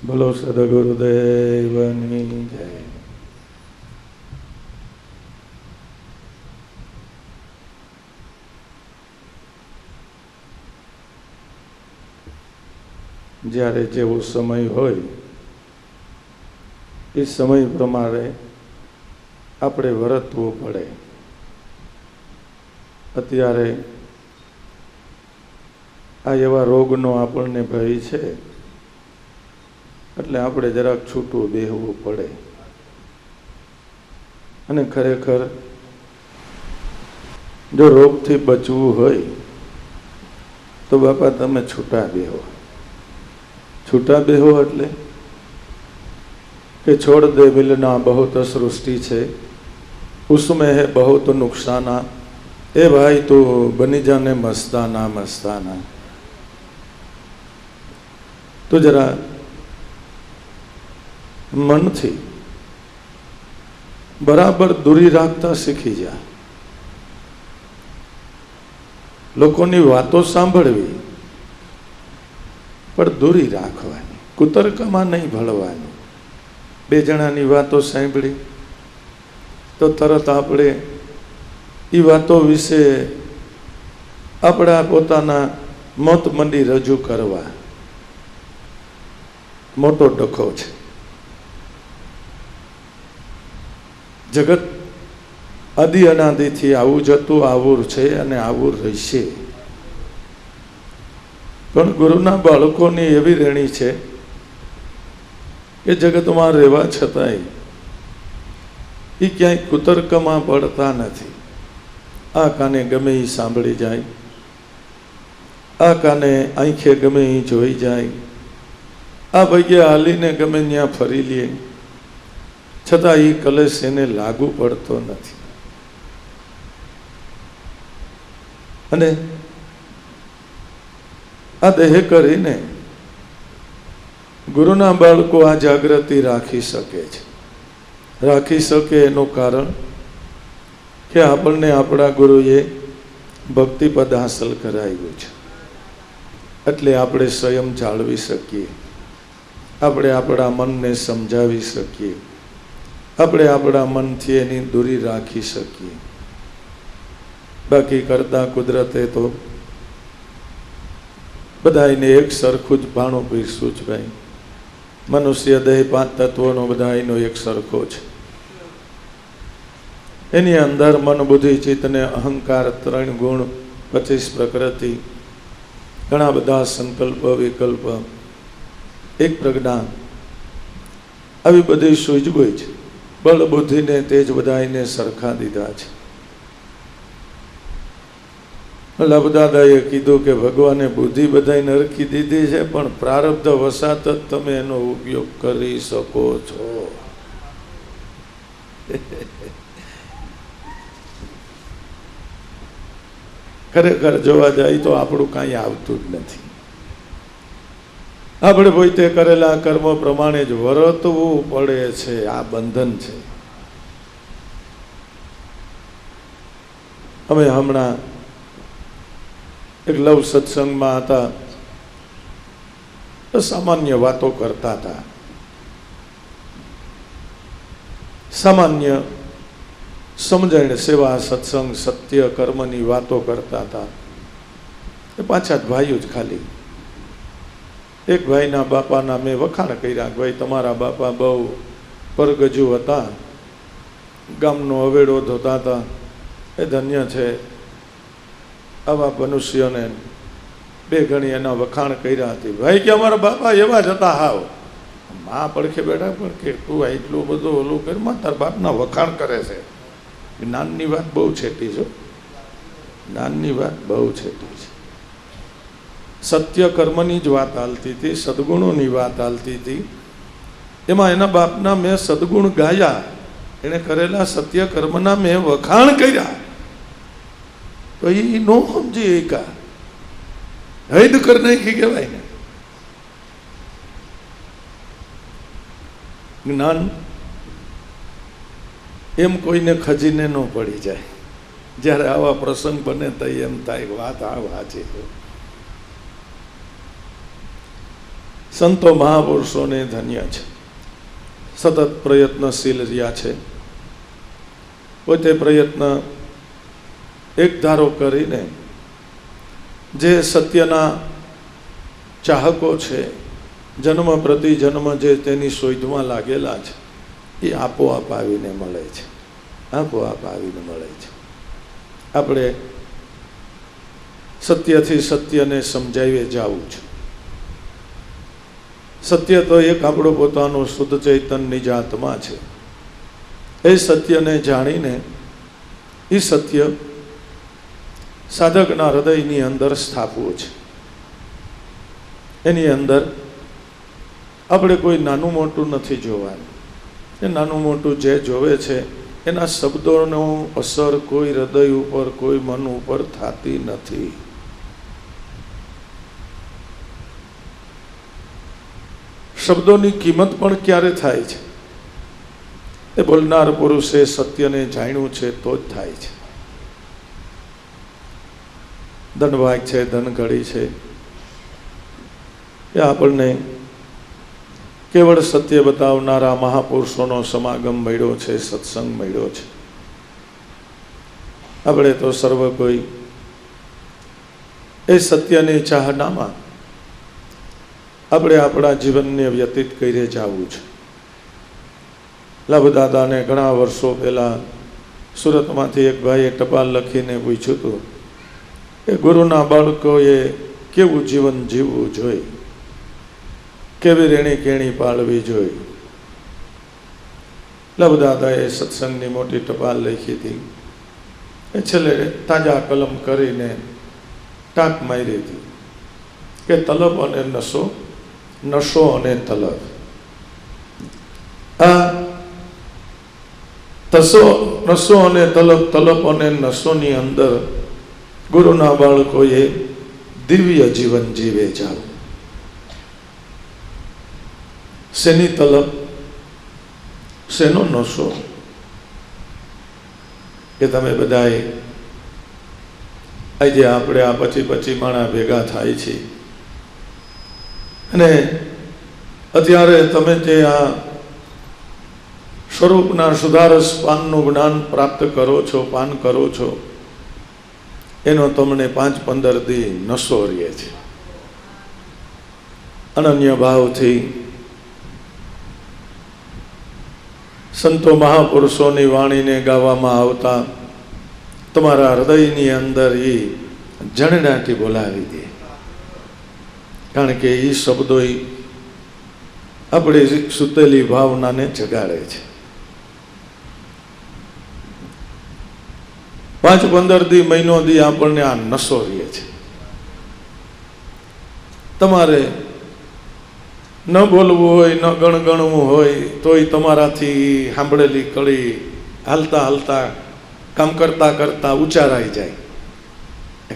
બોલો સદગુરુદેવની જય. જ્યારે જેવો સમય હોય એ સમય પ્રમાણે આપણે વર્તવું પડે. અત્યારે આ એવા રોગનો આપણને ભય છે એટલે આપણે જરાક છૂટું બેહવું પડે. અને ખરેખર જો રોગથી બચવું હોય તો બાપા તમે છૂટા બેહો. છૂટા બેહો એટલે કે છોડ દે મિલના बहुत सृष्टि છે, उसमें है बहुत नुकसाना, ए भाई तो बनी जाने मस्ताना मस्ताना. તો જરા મનથી બરાબર દૂરી રાખતા શીખી જા. લોકોની વાતો સાંભળવી પણ દૂરી રાખવાની, કુતર્કમાં નહીં ભળવાનું. બે જણાની વાતો સાંભળી તો તરત આપણે એ વાતો વિશે આપણા પોતાના મત મંડી રજૂ કરવા મોટો ડખો છે. જગત આદિ અનાદિથી આવું જતું આવું છે અને આવું રહેશે. પણ ગુરુના બાળકોની એવી રેણી છે કે જગતમાં રહેવા છતાંય એ ક્યાંય કુતર્કમાં પડતા નથી. આ કાને ગમે એ સાંભળી જાય, આ કાને આંખે ગમે એ જોઈ જાય, આ ભાગ્યે હાલીને ગમે ત્યાં ફરી લે, છતાં એ કલેશ એને લાગુ પડતો નથી. અને આ દેહ કરીને ગુરુના બાળકો આ જાગૃતિ રાખી શકે છે. રાખી શકે એનું કારણ કે આપણને આપણા ગુરુએ ભક્તિપદ હાંસલ કરાવ્યું છે. એટલે આપણે સ્વયં જાળવી શકીએ, આપણે આપણા મનને સમજાવી શકીએ, આપણે આપણા મનથી એની દૂરી રાખી શકીએ. બાકી કરતા કુદરતે તો બધાને એક સરખું જ ભાણું પીરસું જ ભાઈ. મનુષ્ય દેહ 5 તત્વોનો બધાનો એક સરખો છે. એની અંદર મન બુદ્ધિ ચિત્ત ને અહંકાર 3 ગુણ 25 પ્રકૃતિ, ઘણા બધા સંકલ્પ વિકલ્પ, એક પ્રજ્ઞા, આવી બધી સૂઝબૂઝ બળ બુદ્ધિને તેજ બધાને સરખા દીધા છે. લાભદાદાએ કીધું કે ભગવાને બુદ્ધિ બધાને નરખી દીધી છે, પણ પ્રારબ્ધ વસાત જ તમે એનો ઉપયોગ કરી શકો છો. ખરેખર જોવા જાય તો આપણું કાંઈ આવતું જ નથી. આપણે પોતે કરેલા કર્મ પ્રમાણે જ વર્તવું પડે છે. આ બંધન છે. અમે હમણાં એક લવ સત્સંગમાં હતા, સામાન્ય વાતો કરતા હતા. સામાન્ય સમજણ, સેવા, સત્સંગ, સત્ય, કર્મની વાતો કરતા હતા. એ પાછા જ ભાઈઓ જ ખાલી. એક ભાઈના બાપાના મેં વખાણ કર્યા કે ભાઈ તમારા બાપા બહુ પરગજુ હતા, ગામનો અવેડો ધોતા હતા, એ ધન્ય છે. આવા મનુષ્યોને બે ઘણી એના વખાણ કર્યા હતી. ભાઈ કે અમારા બાપા એવા જ હતા. હાવ મા પડખે બેઠા પણ કે તું એટલું બધું ઓલું કરમાં તાર બાપના વખાણ કરે છે. જ્ઞાનની વાત બહુ છેટી છે. જ્ઞાનની વાત બહુ છેટી છે. સત્ય કર્મની જ વાત હાલતી હતી, સદગુણોની વાત હાલતી હતી. એમાં એના બાપના મેં સદગુણ ગાયા, એણે કરેલા સત્ય કર્મના મેં વખાણ કર્યા. તો એ નો સમજી એકા હૈદ કર નાખી કહેવાય ને. જ્ઞાન એમ કોઈને ખજીને ન પડી જાય. જ્યારે આવા પ્રસંગ બને તો એમ થાય વાત આ વાંચે. સંતો મહાપુરુષોને ધન્ય છે, સતત પ્રયત્નશીલ રહ્યા છે. પોતે પ્રયત્ન એક ધારો કરીને જે સત્યના ચાહકો છે, જન્મ પ્રતિ જન્મ જે તેની શોધમાં લાગેલા છે, એ આપોઆપ આવીને મળે છે, આપોઆપ આવીને મળે છે. આપણે સત્યથી સત્યને સમજાવીએ જવું છે. સત્ય તો એક આપણો પોતાનો શુદ્ધ ચૈતન્ય નિજ આત્મા છે. એ સત્યને જાણીને એ સત્ય સાધકના હૃદયની અંદર સ્થાપવું છે. એની અંદર આપણે કોઈ નાનું મોટું નથી જોવાનું. એ નાનું મોટું જે જોવે છે એના શબ્દોનો અસર કોઈ હૃદય ઉપર, કોઈ મન ઉપર થતી નથી. શબ્દોની કિંમત પણ ક્યારે થાય છે? એ બોલનાર પુરુષે સત્યને જાણ્યું છે તો જ થાય છે. ધનભાગ છે, ધનઘડી છે, એ આપણને કેવળ સત્ય બતાવનારા મહાપુરુષોનો સમાગમ મળ્યો છે, સત્સંગ મળ્યો છે. આપણે તો સર્વ કોઈ એ સત્યની ચાહનામાં આપણે આપણા જીવનને વ્યતીત કરી જવું છે. લાભદાદાને ઘણા વર્ષો પહેલાં સુરતમાંથી એક ભાઈએ ટપાલ લખીને પૂછ્યું હતું કે ગુરુના બાળકોએ કેવું જીવન જીવવું જોઈએ, કેવી રેણી કેણી પાળવી જોઈએ. લાભદાદાએ સત્સંગની મોટી ટપાલ લખી હતી. એ છેલ્લે તાજા કલમ કરીને ટાંક મારી હતી કે તલબ અને નશો, નશો અને તલબ. આ નશો અને તલબ, તલબ અને નશોની અંદર ગુરુના બાળકોએ દિવ્ય જીવન જીવે જાવ. શેની તલબ, શેનો નશો? કે તમે બધાએ આજે આપણે આ પછી માણા ભેગા થાય છે અને અત્યારે તમે જે આ સ્વરૂપના સુધારસ પાનનું જ્ઞાન પ્રાપ્ત કરો છો, પાન કરો છો, એનો તમને 5-15 દી નશો રહે છે. અનન્ય ભાવથી સંતો મહાપુરુષોની વાણીને ગાવામાં આવતા તમારા હૃદયની અંદર એ જણનાટી બોલાવી દે. કારણ કે એ શબ્દો આપણી સુતેલી ભાવનાને જગાડે છે. 5-15 દી, મહિનો દી આપણને આ નશો રહે છે. તમારે ન બોલવું હોય, ન ગણગણવું હોય, તોય તમારાથી સાંભળેલી કળી હાલતા હાલતા, કામ કરતા કરતા ઉચ્ચારાઈ જાય.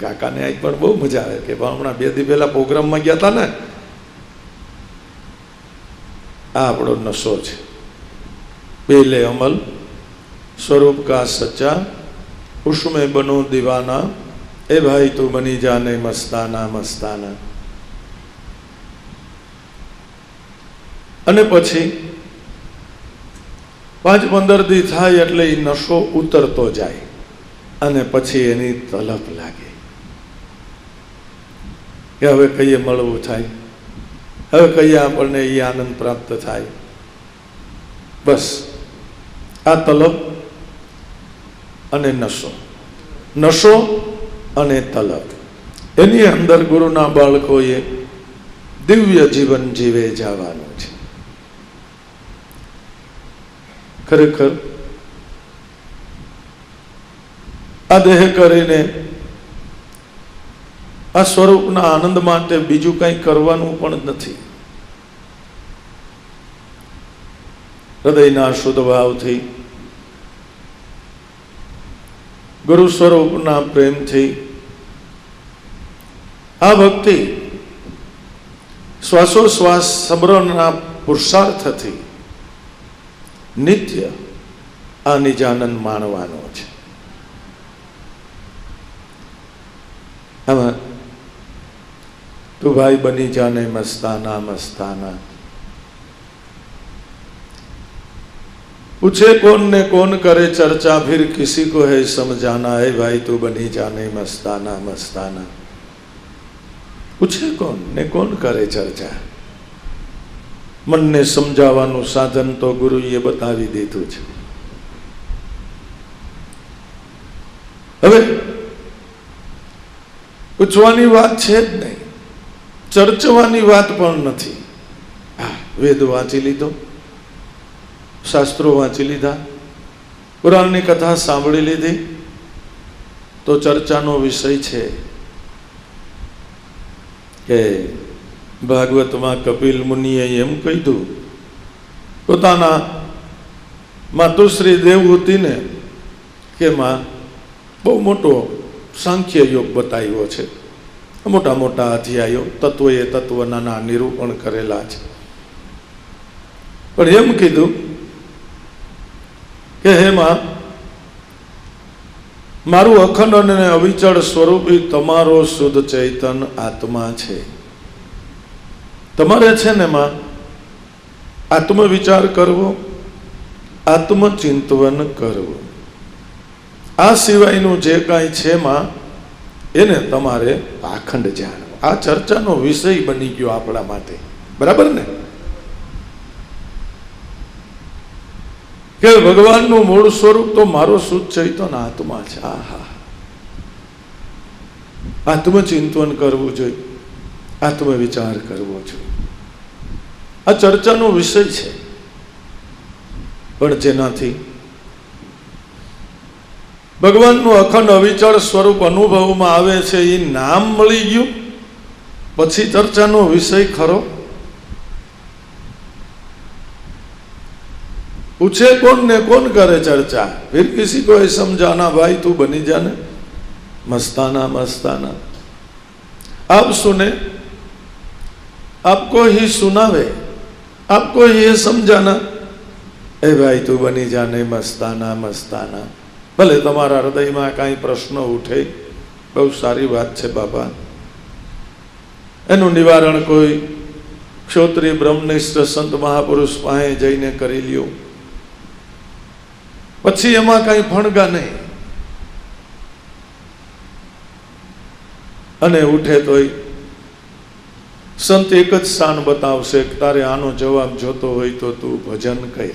કાકાને આજ પણ બહુ મજા આવે કે હમણાં 2 દી પહેલા પ્રોગ્રામમાં ગયા હતા ને, આ આપણો નશો છે. પહેલે અમલ સ્વરૂપ કા સચ્ચા, उसमें बनो दीवाना, ए भाई तू बनी जाने मस्ताना मस्ताना. અને પછી 5-15 દી થાય એટલે એ નશો ઉતરતો જાય અને પછી એની તલપ લાગે કે હવે કઈએ મળવું થાય, હવે કઈએ આપણને એ આનંદ પ્રાપ્ત થાય. બસ આ તલપ અને નશો, નશો અને તલપ, એની અંદર ગુરુના બાળકોએ દિવ્ય જીવન જીવે જવાનું છે. ખરેખર આ દેહ કરીને આ સ્વરૂપના આનંદ માટે બીજું કંઈ કરવાનું પણ નથી. હૃદયના શુદ્ધ ભાવથી, ગુરુ સ્વરૂપના પ્રેમથી, આ ભક્તિ શ્વાસોશ્વાસ સમરણના પુરુષાર્થથી નિત્ય આ નિજાનંદ માણવાનો છે. આમાં તો તું ભાઈ બની જાને મસ્તાના મસ્તાના। पूछे कौन ने कौन करे चर्चा, फिर किसी को है समझाना। है भाई तू बनी जाने मस्ताना मस्ताना। पूछे कौन ने कौन करे चर्चा, मन ने समझावानुं साधन तो गुरुए बतावी दीधुं छे। हवे पूछवानी वात छे ज नहीं, चर्चवानी वात पण नथी। वेद वांची लीधो, शास्त्रों वांची लीधा, पुराणनी कथा सांभળી લીધી, तो चर्चानो विषय छे के भागवत में कपिल मुनिए एम कहीधुं पोताना मातुश्री देवहूति ने के मां बहु मोटो सांख्य योग बताव्यो छे। मोटा मोटा अध्यायो तत्वए तत्वना निरूपण करेला छे। पण एम कीधुं के हे मां, मारू अखंड अने अविचल स्वरूपी तमारो शुद्ध चैतन आत्मा छे। तमारे छे ने मां आत्म विचार करवो, आत्मचिंतवन करवो। आ सिवायनु जे कांई छे मां एने तमारे पाखंड जाणવો। आ चर्चानो विषय बनी गयो आपणा माटे, बराबर ने? के भगवान नु मूल स्वरूप तो मारो शुद्ध चैतन्य आत्मा छे। आहा, आत्मचिंतन करवू जोईए, आत्म विचार करवो जोईए। आ चर्चानो विषय छे। पण जेनाथी भगवान नु अखंड अविचल स्वरूप अनुभव में आवे छे, ए नाम मळी गयुं पछी चर्चानो विषय खरो? पूछे कौन ने कौन करे चर्चा, फिर किसी को ही समझाना। भाई तू बनी जाने मस्ताना मस्ताना। आप सुने, आपको ही सुनावे, आपको ही समझाना। ए भाई तू बनी जाने मस्ताना मस्ताना। भले तमारा हृदय में कई प्रश्न उठे, बहुत सारी बात है बाबा, एनु निवारण कोई क्षोत्रिय ब्रह्मनिष्ठ संत महापुरुष पाहे जईने करी लियो, पछी एमां कई फणगा नहीं। अने उठे तो संत एक ज स्थान बतावशे के तारे आनो जवाब जोतो होय तो तू भजन कर,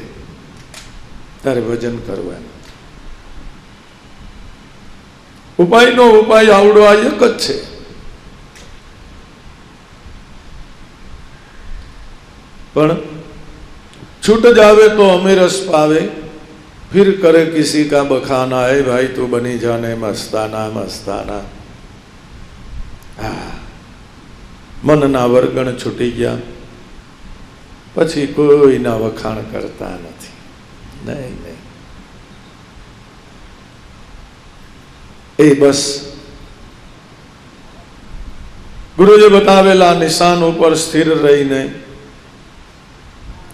तारे भजन करवा। उपाय नो उपाय आवड़ो आ एक ज छे। पण छूट जावे तो अमीरस पावे, फिर करे किसी का बखाना। है भाई तू बनी जाने मस्ताना मस्ताना। मन ना वर्गण छूटी गया, पछी कोई ना वखाण करता नहीं। नहीं नहीं, ए बस गुरुजी बतावेला निशान ऊपर स्थिर रहीने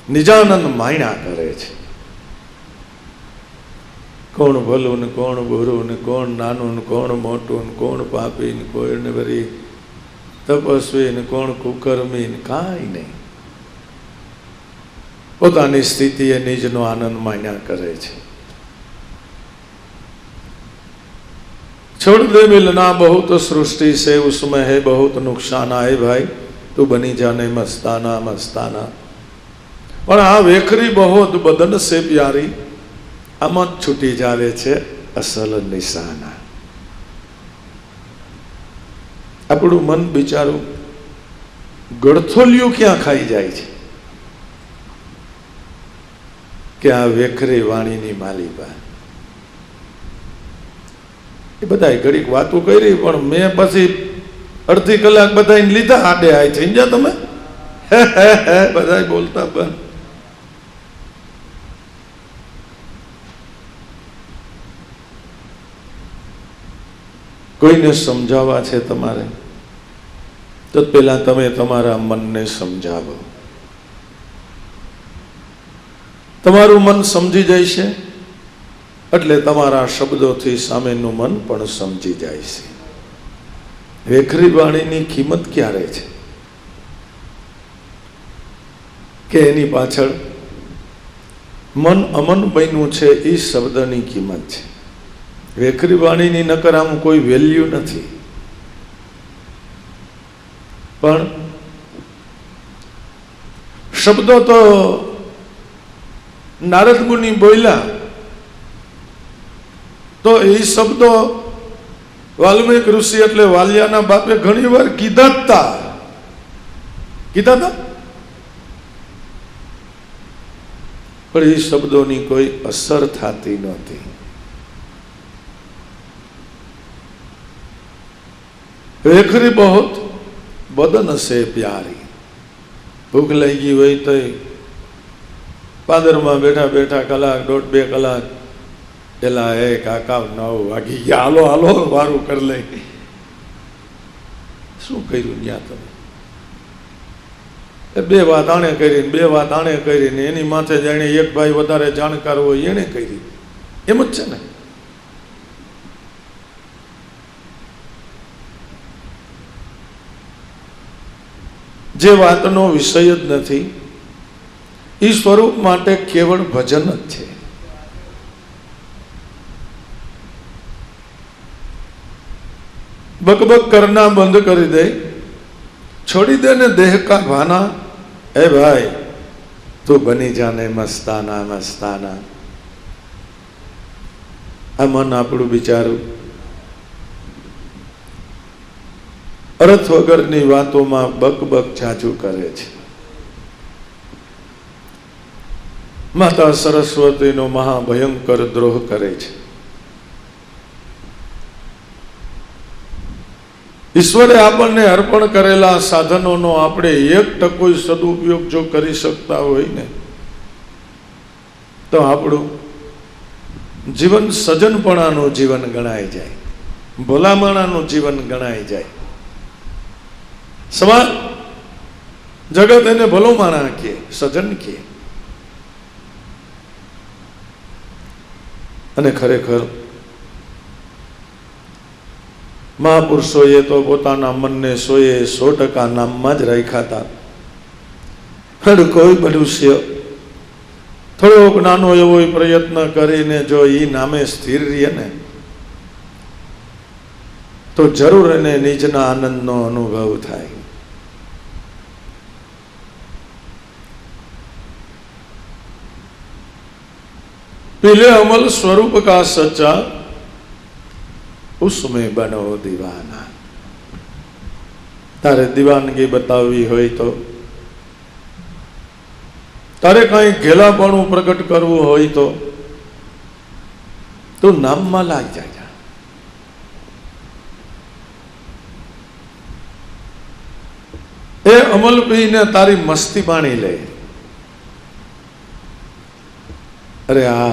निजानंद मायणा करे छे। कोण भलू ने कोण बुरू ने कोण नानू ने कोण मोटू ने कोण पापी ने कोण वरी तपस्वी ने कोण कुकर्मी ने काई नहीं। पोतानी स्थिति ए निजनो आनंद माण्या करे छे। छोड़ दे मिलना बहुत सृष्टि से, उसमें है बहुत नुकसान। आए भाई तू बनी जाने मस्ताना मस्ताना। पण आ वेखरी बहुत बदन से प्यारी, आम छूटी जावे छे असल निशाना। आपणुं मन बिचारू गड़थोलिયું क्या खाई जाए छे के आ वेखरी वाणीनी मालिबा। ए बधाय घड़ीक वातो करी, पण मैं पछी अर्धी कलाक बधाईने लीधा आडे आय थई जा तमे बधाय बोलता बन। कोईने समझावा छे तमारे तो पहला तमे तमारा मन ने समझावो। तमारू मन समझी जाय छे એટલે તમારા શબ્દોથી સામેનું મન પણ સમજી જાય છે। વેખરી વાણીની કિંમત ક્યારે છે? કે એની પાછળ મન અમન બન્યું છે એ શબ્દની કિંમત છે. વેખરી વાણીની નકર આમ કોઈ વેલ્યુ નથી. પણ શબ્દો તો નારદ મુનિ બોલ્યા તો એ શબ્દો વાલ્મીક ઋષિ એટલે વાલિયાના બાપે ઘણી વાર કીધા હતા. પણ એ શબ્દોની કોઈ અસર થતી નહોતી. વેખરી બહોત બદન સે પ્યારી. ભૂખ લાગી હોય તો પાદરમાં બેઠા બેઠા કલાક 1.5-2 કલાક પેલા કાકા 9 વાગી ગયા, હાલો હાલો વારું કરી લે. શું કર્યું ત્યાં તમે? 2 વાત આણે કરીને 2 વાત આણે કરીને એની માથે જાણે એક ભાઈ વધારે જાણકાર હોય એને કરી. એમ જ છે ને. જે વાતનો વિષય જ નથી એ સ્વરૂપ માટે કેવળ ભજન જ છે. બકબક કરના બંધ કરી દે, છોડી દે ને દેહ કા ભાના. એ ભાઈ તું બની જાને મસ્તાના મસ્તાના. આ મન આપણું બિચારું અર્થ વગરની વાતોમાં બકબક જાજુ કરે છે. માતા સરસ્વતીનો મહાભયંકર દ્રોહ કરે છે. ઈશ્વરે આપણને અર્પણ કરેલા સાધનોનો આપણે 1% સદુપયોગ જો કરી શકતા હોય ને તો આપણું જીવન સજ્જનપણાનું જીવન ગણાય જાય, ભલામણાનું જીવન ગણાય જાય. સમાજ જગત એને ભલો માણા કે સજ્જન કે. અને ખરેખર મહાપુરુષોએ તો પોતાના મનને 100% નામમાં જ રાખ્યા હતા. પણ કોઈ મનુષ્ય થોડોક નાનો એવો પ્રયત્ન કરીને જો એ નામે સ્થિર રહે ને તો જરૂર એને નિજના આનંદનો અનુભવ થાય. पीले अमल स्वरूप का सच्चा उसमें बनो दीवाना. तारे दीवानगी बतावी હોય તો, તારે કઈ ઘેલાપણું પ્રગટ કરવું હોય તો તું નામમાં લાગ જાય. એ અમલ પીને તારી મસ્તી માણી લે. અરે આ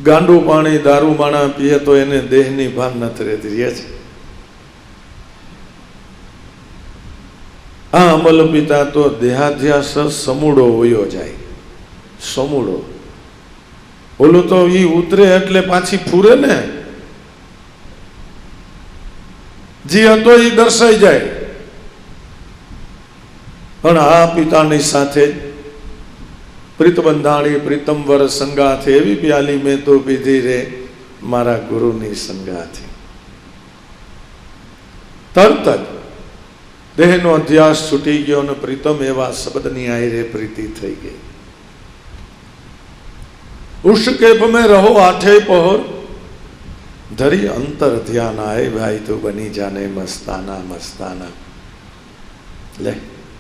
ગાંડું પાણી દારૂ માણા પીએ તો એને દેહની ભાન નથી રહેતી રહે છે. આ અમલ પિતા તો દેહાધ્યાસ સમૂળો હોયો જાય. સમૂળો ઓલું તો ઈ ઉતરે એટલે પાછી ફૂરે ને, જે હતો એ દર્શાઈ જાય. પણ આ પિતાની સાથે પ્રીત બંધાણી પ્રીતમવર સંગાથે, એવી પ્યાલી મેં તો પીધી રે મારા ગુરુની સંગાથે. તરત જ દેહનો અધ્યાસ છૂટી ગયો અને પ્રીતમ એવા શબ્દની આયરે પ્રીતિ થઈ ગઈ. ઉષ્કેપ મેં રહો આઠે પહોર, ધરી અંતર ધ્યાન આય ભાઈ તું બની જાને મસ્તાના મસ્તાના. લે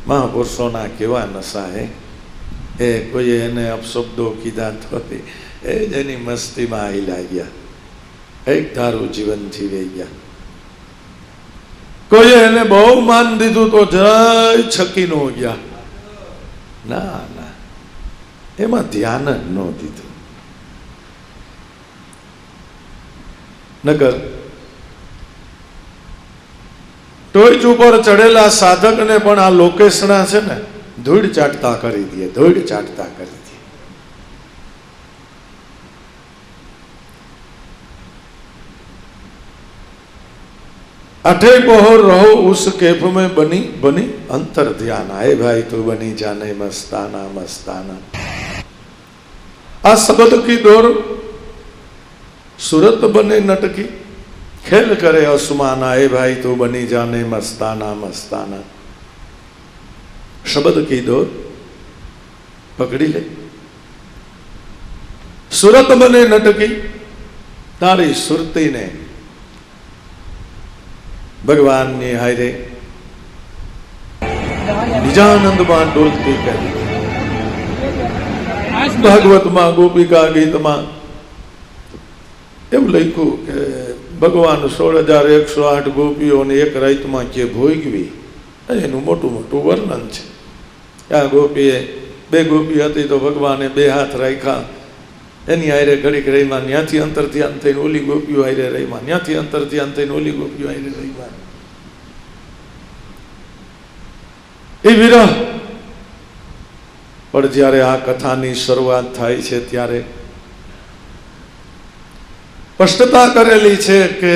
મહાપુરુષોના કેવા નશા હે. એ કોઈ એને અપશબ્દો કીધા તો એ જ એની મસ્તીમાં આવી લાગ્યા, એક ધારું જીવન જીવી ગયા. કોઈએ એને બહુ માન દીધું તો જય છકી નો ગયા. ના ના, એમાં ધ્યાન જ ન દીધું. નગર ટોચ ઉપર ચડેલા સાધકને પણ આ લોકેશના છે ને ધૂળ ચાટતા કરી દે, ધૂળ ચાટતા કરી દે. अठे पहर रहो उस कैफ में बनी बनी अंतर ध्यान आए भाई तू बनी जाने मस्ताना मस्ताना। आ शब्द की डोर सूरत बने नटकी खेल करे आसमान आए भाई तू बनी जाने मस्ताना मस्ताना। शब्द की डोर पकड़ी ले सूरत बने नटकी तारी सुरती ने भगवान ने हायरे निजानंद में डोलती करी। भागवत में गोपिका गीत में एवं लख्यु के भगवान 16,108 गोपीओ ने एक रात में के भोगवी एनु मोटू मोटू वर्णन है। आ गोपीए बे गोपी हती तो भगवाने बे हाथ राख्या एनी हारे घड़ीक रहीमा न्याथी अंतर ध्यान थईने ओली गोपीओ हारे रहीमा न्याथी अंतर ध्यान थईने ओली गोपीओ हारे रहीमा। ए विरह पर ज्यारे आ कथानी शरूआत थाय छे त्यारे स्पष्टता करेली छे के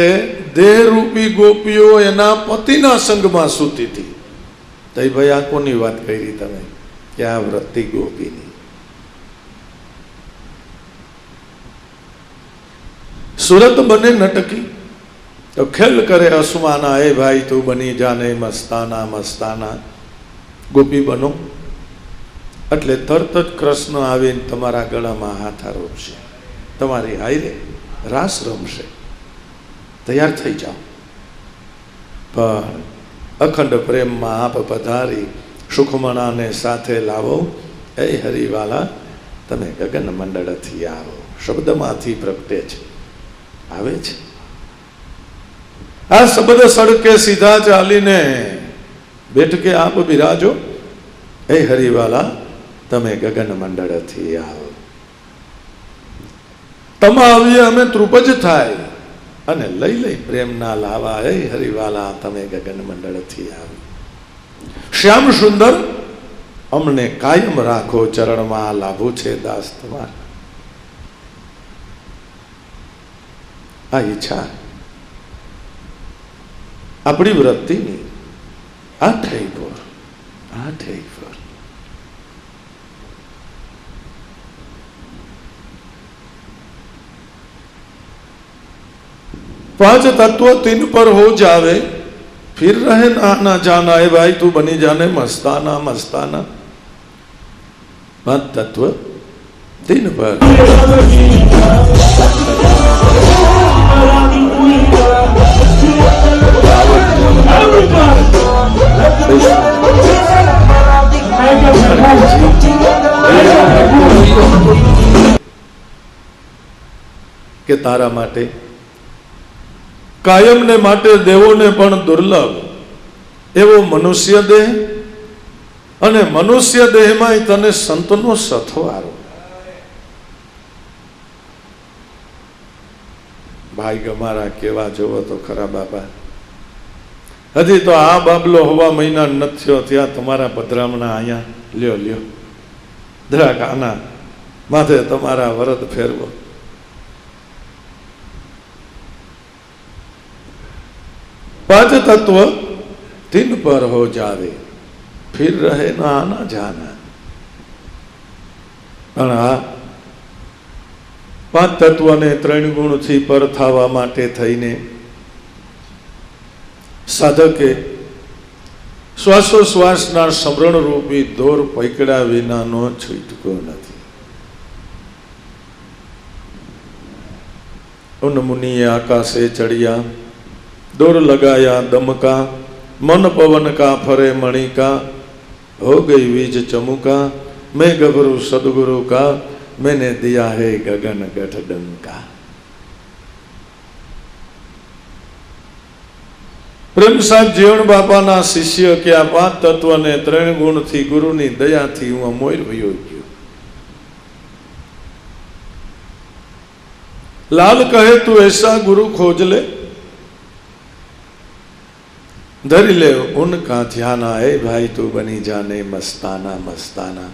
देह रूपी गोपीओ एना पतिना संगमां सूती थी। तो भाई आ कोनी वात करी तमे के आ व्रती गोपीनी। सूरत बने नटकी तो खेल करे आसमाना ए भाई तू बनी जाने मस्ताना मस्ताना। गोपी बनो એટલે તરત જ કૃષ્ણ આવીને તમારા ગળામાં હાથ આરોપશે, તમારી હાયરે રાસ રમશે, તૈયાર થઈ જાઓ। પણ અખંડ પ્રેમમાં આપ પધારી સુખમણાને સાથે લાવો એ હરિવાલા તમે ગગન મંડળથી આવો। શબ્દમાંથી પ્રગટે છે આવે છે આ શબ્દ સડકે સીધા ચાલીને બેઠકે આપ બિરાજો એ હરિવાલા તમે ગગન મંડળથી આવો। તમે આવીએ અમે તૃપજ થાય અને લઈ લઈ પ્રેમના લાવા એ હરિવાલા તમે ગગન મંડળથી આવો। શ્યામ સુંદર અમને કાયમ રાખો ચરણમાં લાભો છે દાસ તમારા। આ ઈચ્છા આપણી વૃત્તિની આ થઈ પર पांच तत्व तीन पर हो जावे फिर रहे ना ना जाना है भाई तू बनी जाने मस्ताना मस्ताना। पांच तत्व तीन पर के तारा माटे कायम ने माटे देवो ने पण दुर्लभ एवो मनुष्य देह अने मनुष्य देह में तने संतनो सथवारो। भाई गमारा केवा जोवो तो खरा बाबा हजी तो आ बाबलो हवा महीना न थयो त्या तमारा पधरामणा आया ल्यो ल्यो जरा आना माथे तमारा वरद फेरवो। पांच तत्व तीन पर हो जावे फिर रहे ना आना जाना। पांच तत्व ने त्रण गुण थी पर थावा माटे थईने साधके श्वासोश्वासना समरण रूपी दौर पकड़ा विना नो छूटको नहीं। उन मुनिए आकाशे चढ़िया दौर लगाया दम का मन पवन का फरे मणि का हो गई बीज चमुका मैं गभरू सदगुरु का मैंने दिया है गगन गठ डंका। प्रेम साहब जीवन बापा ना शिष्य के आ पांच तत्व ने त्रण गुण थी गुरु नी दया थी हूँ मोर वयो गयो। लाल कहे तू ऐसा गुरु खोज ले धरी ले उनका ध्यान आए भाई तू बनी जाने मस्ताना मस्ताना।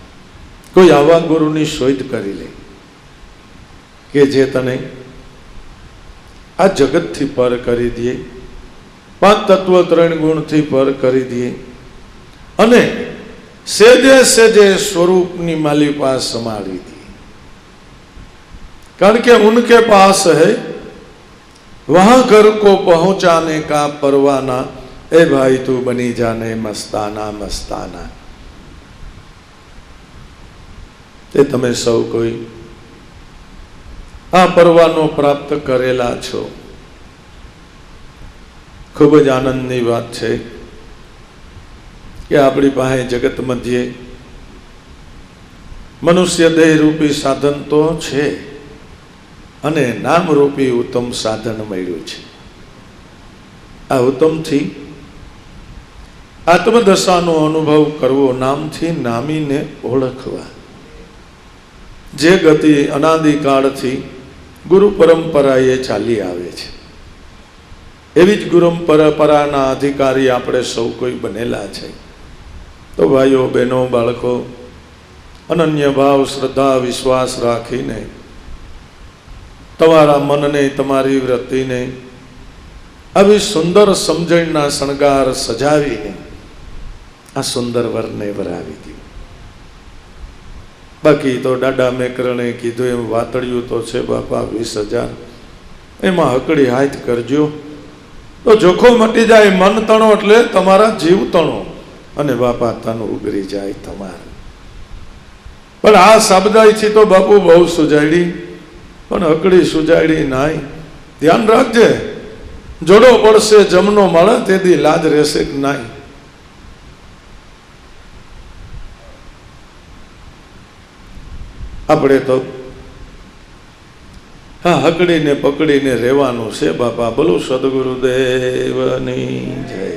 कोई आवा गुरु नी शोध करी ले के जे तने आ जगत थी पर करी दिए પાંચ તત્વ 3 ગુણથી પર કરી દીએ અને સેજે સેજે स्वरूपनी मालिपा संभाली दी। कारण के उनके पास है वहां घर को पहुंचाने का परवाना। ए भाई तू बनी जाने मस्ताना मस्ताना। ते तमे सौ कोई आ परवानो प्राप्त करेला छो। खूब ज आनंदनी बात है कि अपनी पासे जगत मध्य मनुष्य देह रूपी साधन तो छे अने नाम रूपी उत्तम साधन मळ्युं छे। आ उत्तम थी आत्मदशानो अनुभव करवो, नाम थी नामी ने ओळखवा। जे गति अनादिकाल थी गुरु परंपराए चाली आवे छे एवी ज गुरु परंपराना अधिकारी आपणे सौ कोई बनेला छे। तो भाईओ बहनों बाळको अनन्य भाव श्रद्धा विश्वास राखीने तमारा मन ने तमारी वृत्ति ने अभी सुंदर समझणना शणगार सजावीने आ सुंदर वरने वरावी दी। बाकी तो डाडा मेकरणे कीधुं एम वातड़ियुं तो छे बापा 20,000 एमां हकड़ी हाथ करजो तो जोखो मटी जाए। मन तणो एटले तमारा जीव तणो अने बापा तन उगरी जाए तमार। पण आ शब्दाई थी तो बापू बहु सुजाड़ी पण हकड़ी सुजाड़ी नाई। ध्यान राखजे जोड़ो पड़शे जमनो मळे तेदी लाज रहेशे के नाई। आपणे तो हाँ हकड़ी ने पकड़ी ने रेवानुं छे बापा। बोलो सद्गुरुदेवनी जय।